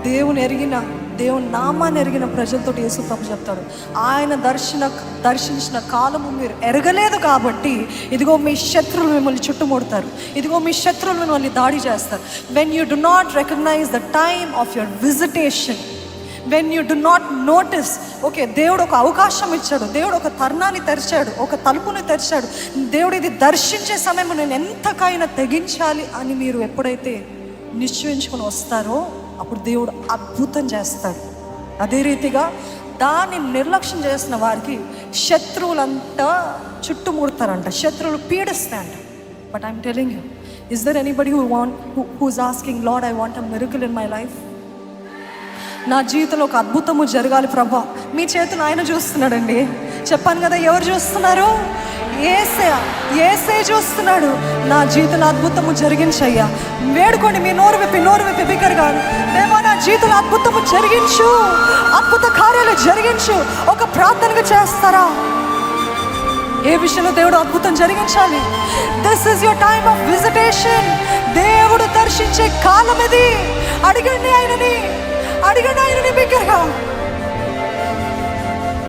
దేవుని నామాన్ని ఎరిగిన ప్రజలతో యేసు ప్రభు చెప్తాడు, ఆయన దర్శించిన కాలము మీరు ఎరగలేదు కాబట్టి ఇదిగో మీ శత్రువులు మిమ్మల్ని చుట్టుముడతారు, ఇదిగో మీ శత్రువులు మిమ్మల్ని దాడి చేస్తారు. When you do not recognise the time of your visitation, when you do not notice, okay దేవుడు ఒక అవకాశం ఇచ్చాడు, దేవుడు ఒక తరుణాన్ని తెరిచాడు, ఒక తలుపుని తెరిచాడు, దేవుడు ఇది దర్శించే సమయం నేను ఎంతకైనా తెగించాలి అని మీరు ఎప్పుడైతే నిశ్చయించుకొని వస్తారో అప్పుడు దేవుడు అద్భుతం చేస్తాడు. అదే రీతిగా దాన్ని నిర్లక్ష్యం చేసిన వారికి శత్రువులంతా చుట్టుముడతారంట, శత్రువులు పీడిస్తాయంట. But I'm telling you, is there anybody who's asking, Lord I want a miracle in my life? నా జీవితంలో ఒక అద్భుతము జరగాలి ప్రభా. మీ చేతులు ఆయన చూస్తున్నాడండి. చెప్పాను కదా, ఎవరు చూస్తున్నారు? యేసే చూస్తున్నాడు. నా జీవితంలో అద్భుతము జరిగించయ్యా. వేడుకోండి, మీ నోరు విప్పి బిగ్గరగా, దేవా నా జీవితంలో అద్భుతము జరిగించు, అద్భుత కార్యాలు జరిగించు. ఒక ప్రార్థనగా చేస్తారా? ఏ విషయంలో దేవుడు అద్భుతం జరిగించాలి? This is your time of visitation. దేవుడు దర్శించే కాలం ఇది. అడగండి ఆయనని బిగ్గరగా.